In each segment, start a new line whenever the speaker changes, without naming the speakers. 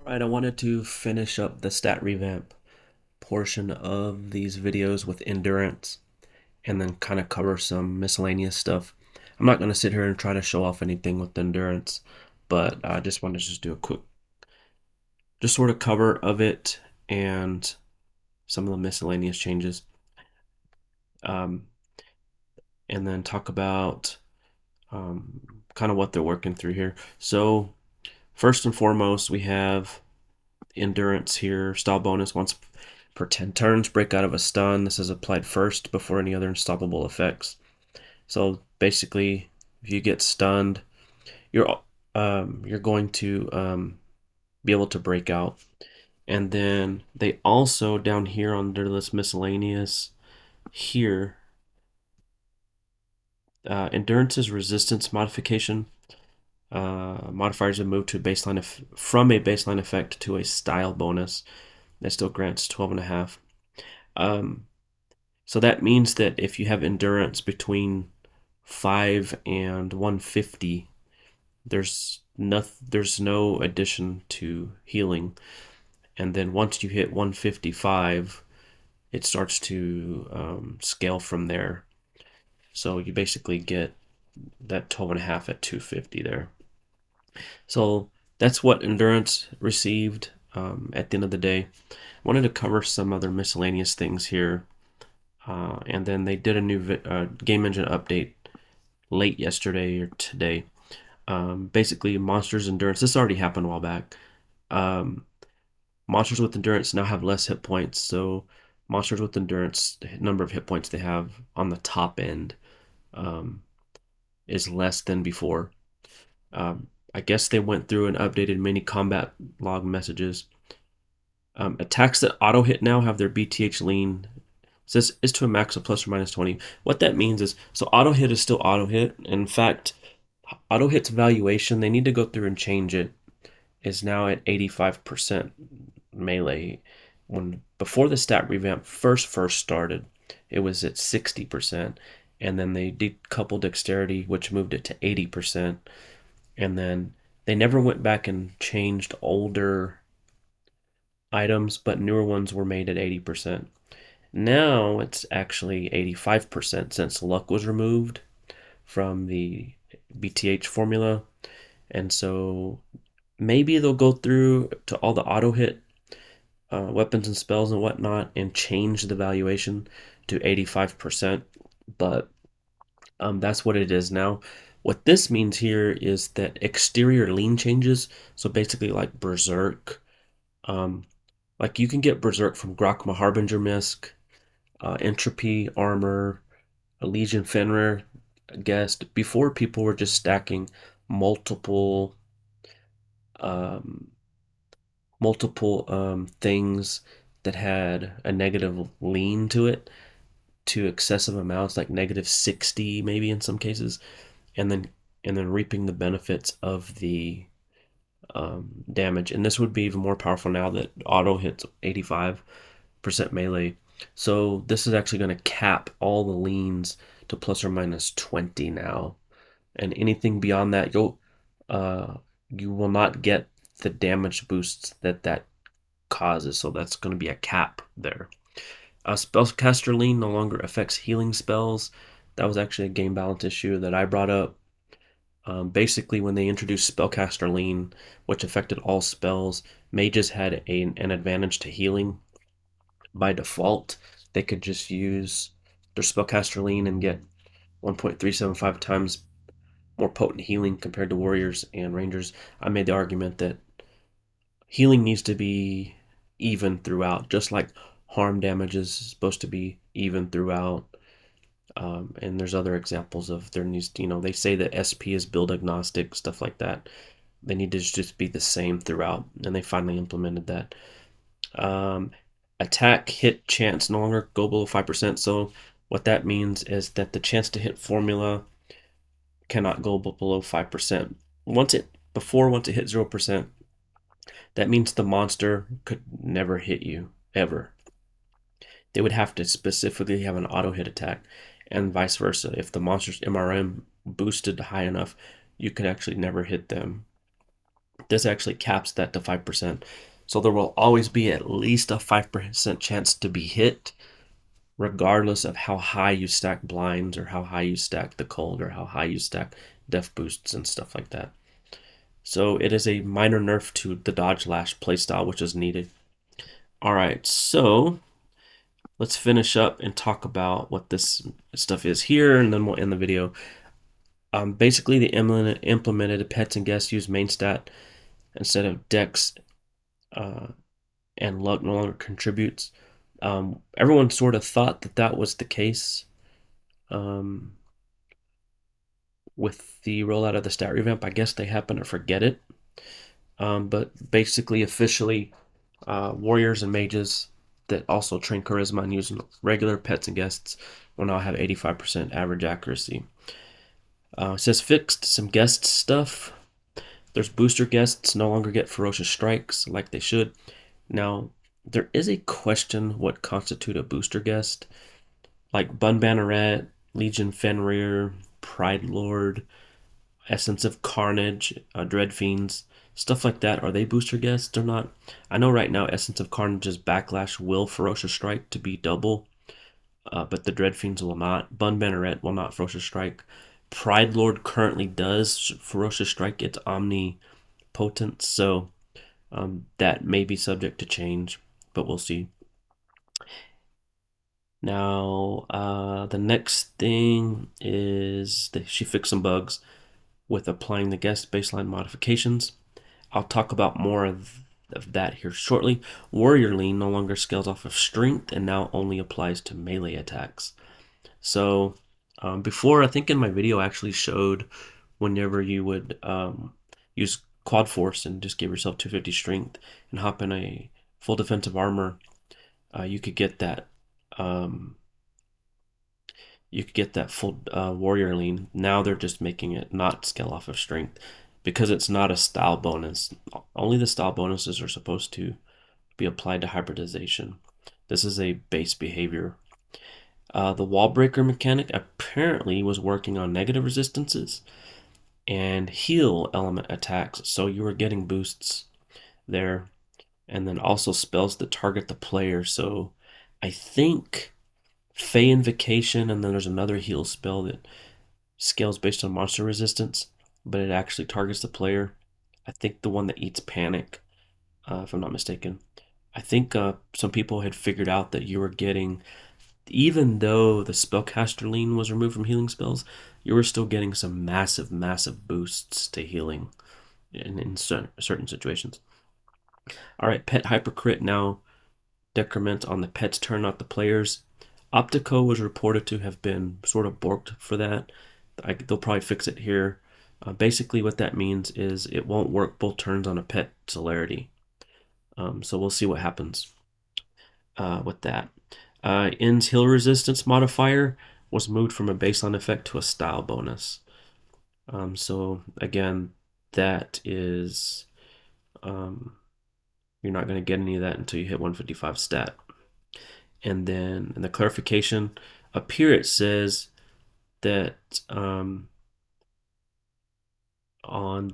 Alright, I wanted to finish up the stat revamp portion of these videos with endurance and then kind of cover some miscellaneous stuff. I'm not going to sit here and try to show off anything with endurance, but I just wanted to just do a quick, just sort of cover of it and some of the miscellaneous changes. Um, and then talk about kind of what they're working through here. So, first and foremost, we have endurance here, stall bonus once per 10 turns, break out of a stun. This is applied first before any other unstoppable effects. So basically, if you get stunned, you're going to be able to break out. And then they also down here under this miscellaneous here, endurance's resistance modification. Modifiers have moved to a baseline from a baseline effect to a style bonus. That still grants 12.5. So that means that if you have endurance between 5 and 150, there's no addition to healing. And then once you hit 155, it starts to scale from there. So you basically get that 12.5 at 250 there. So that's what endurance received at the end of the day. I wanted to cover some other miscellaneous things here. And then they did a new game engine update late yesterday or today. Basically, monsters endurance. This already happened a while back. Um, Monsters with endurance now have less hit points. So monsters with endurance, the number of hit points they have on the top end um, is less than before. I guess they went through and updated many combat log messages. Attacks that auto hit now have their BTH lean. Says is to a max of plus or minus 20. What that means is, so auto hit is still auto hit. In fact, auto hit's valuation, they need to go through and change it, is now at 85% melee. When before the stat revamp first started, it was at 60%, and then they decoupled dexterity, which moved it to 80%, and then they never went back and changed older items, but newer ones were made at 80%. Now it's actually 85% since luck was removed from the BTH formula. And so maybe they'll go through to all the auto hit weapons and spells and whatnot and change the valuation to 85%. But that's what it is now. What this means here is that exterior lean changes. So basically, like Berserk, um, like you can get Berserk from Grokma Harbinger misc, Entropy Armor, Legion Fenrir guest. Before, people were just stacking multiple um, things that had a negative lean to it to excessive amounts, like -60 maybe in some cases, and then reaping the benefits of the damage. And this would be even more powerful now that auto hits 85% melee. So this is actually going to cap all the leans to plus or minus 20 now, and anything beyond that, uh, you will not get the damage boosts that causes. So that's going to be a cap there. Spellcaster lean no longer affects healing spells. That was actually a game balance issue that I brought up. Basically, when they introduced Spellcaster lean, which affected all spells, mages had an advantage to healing by default. They could just use their Spellcaster lean and get 1.375 times more potent healing compared to warriors and rangers. I made the argument that healing needs to be even throughout, just like harm damage is supposed to be even throughout. And there's other examples of there needs, they say that SP is build agnostic, stuff like that. They need to just be the same throughout, and they finally implemented that. Um, Attack hit chance no longer go below 5%. So what that means is that the chance to hit formula cannot go below 5%. Once it hit 0%, that means the monster could never hit you ever. They would have to specifically have an auto hit attack, and vice versa. If the monster's MRM boosted high enough, you could actually never hit them. This actually caps that to 5%. So there will always be at least a 5% chance to be hit, regardless of how high you stack blinds or how high you stack the cold or how high you stack def boosts and stuff like that. So it is a minor nerf to the dodge lash playstyle, which is needed. All right, so let's finish up and talk about what this stuff is here, and then we'll end the video. Basically, they implemented pets and guests use main stat instead of dex, uh, and luck no longer contributes. Everyone sort of thought that that was the case um, with the rollout of the stat revamp. I guess they happen to forget it. But basically, officially, warriors and mages that also train charisma and use regular pets and guests will now have 85% average accuracy. It says fixed some guest stuff. There's booster guests no longer get ferocious strikes like they should. Now, there is a question what constitute a booster guest. Like Bun Banneret, Legion Fenrir, Pride Lord, Essence of Carnage, Dread Fiends, stuff like that. Are they booster guests or not? I know right now Essence of Carnage's Backlash will Ferocious Strike to be double, but the Dread Fiends will not. Bun Banneret will not Ferocious Strike. Pride Lord currently does Ferocious Strike. It's omnipotent, so that may be subject to change, but we'll see. Now, the next thing is that she fixed some bugs with applying the guest baseline modifications. I'll talk about more of that here shortly. Warrior Lean no longer scales off of strength and now only applies to melee attacks. So, before, I think in my video, I actually showed whenever you would use quad force and just give yourself 250 strength and hop in a full defensive armor, you could get that. You could get that full warrior lean. Now they're just making it not scale off of strength because it's not a style bonus. Only the style bonuses are supposed to be applied to hybridization. This is a base behavior. The wall breaker mechanic apparently was working on negative resistances and heal element attacks, so you were getting boosts there, and then also spells that target the player. So I think Fey Invocation, and then there's another heal spell that scales based on monster resistance, but it actually targets the player. I think the one that eats panic, if I'm not mistaken. I think some people had figured out that you were getting, even though the spellcaster lean was removed from healing spells, you were still getting some massive, massive boosts to healing in certain situations. All right, pet hypercrit now decrement on the pet's turn, not the player's. Optico was reported to have been sort of borked for that. They'll probably fix it here. Basically, what that means is it won't work both turns on a pet celerity. So we'll see what happens with that. In's heal resistance modifier was moved from a baseline effect to a style bonus. So again, that is you're not going to get any of that until you hit 155 stat. And then in the clarification up here, it says that on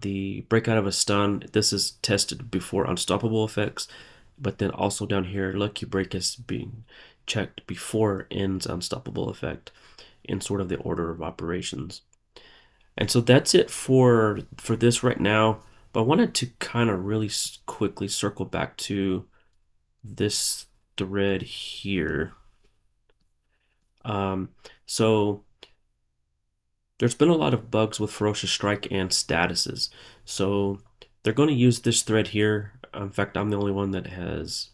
the breakout of a stun, this is tested before unstoppable effects, but then also down here, Lucky Break is being checked before End's unstoppable effect in sort of the order of operations. And so that's it for this right now. But I wanted to kind of really quickly circle back to this thread here. So there's been a lot of bugs with Ferocious Strike and statuses. So they're going to use this thread here. In fact, I'm the only one that has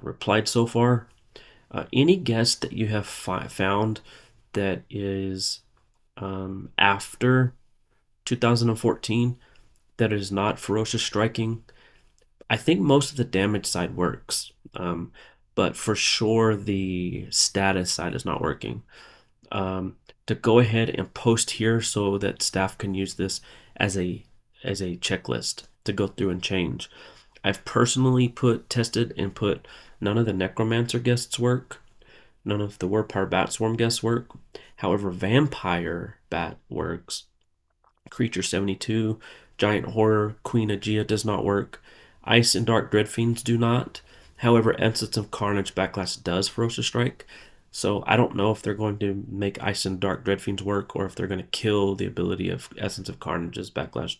replied so far. Any guest that you have found that is after 2014 that is not Ferocious Striking, I think most of the damage side works. But for sure, the status side is not working. To go ahead and post here so that staff can use this as a checklist to go through and change. I've personally tested and put none of the Necromancer guests work, none of the Warpower Bat Swarm guests work. However, Vampire Bat works, Creature 72, Giant Horror, Queen Aegea does not work. Ice and Dark Dreadfiends do not. However, Essence of Carnage Backlash does Ferocious Strike. So I don't know if they're going to make Ice and Dark Dreadfiends work or if they're going to kill the ability of Essence of Carnage's Backlash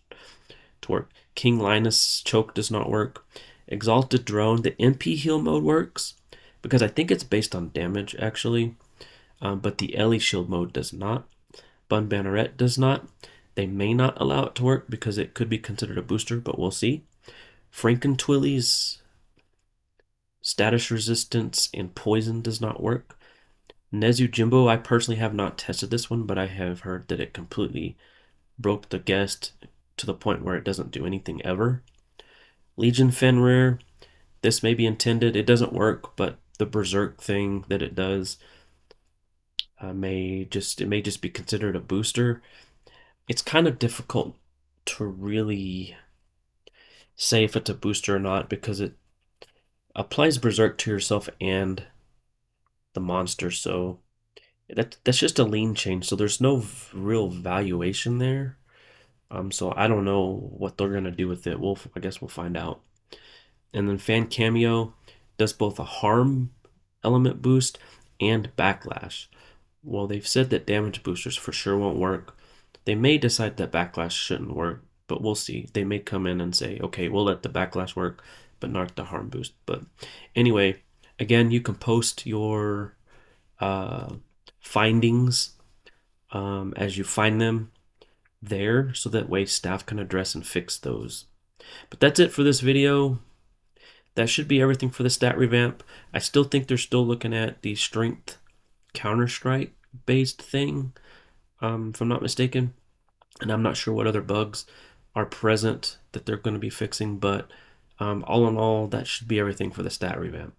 to work. King Linus Choke does not work. Exalted Drone, the MP heal mode works because I think it's based on damage actually, but the Ellie shield mode does not. Bun Banneret does not. They may not allow it to work because it could be considered a booster, but we'll see. Frankentwilly's status resistance and poison does not work. Nezu Jimbo, I personally have not tested this one, but I have heard that it completely broke the guest to the point where it doesn't do anything ever. Legion Fenrir, this may be intended. It doesn't work, but the Berserk thing that it does may just be considered a booster. It's kind of difficult to really say if it's a booster or not because it applies Berserk to yourself and the monster. So that's just a lean change. So there's no real valuation there. So I don't know what they're gonna do with it. I guess we'll find out. And then Fan Cameo does both a harm element boost and backlash. Well, they've said that damage boosters for sure won't work. They may decide that backlash shouldn't work, but we'll see. They may come in and say, okay, we'll let the backlash work, but not the harm boost. But anyway, again, you can post your uh, findings as you find them there, so that way staff can address and fix those. But that's it for this video. That should be everything for the stat revamp. I still think they're still looking at the strength Counter-Strike based thing, if I'm not mistaken. And I'm not sure what other bugs are present that they're going to be fixing, but all in all, that should be everything for the stat revamp.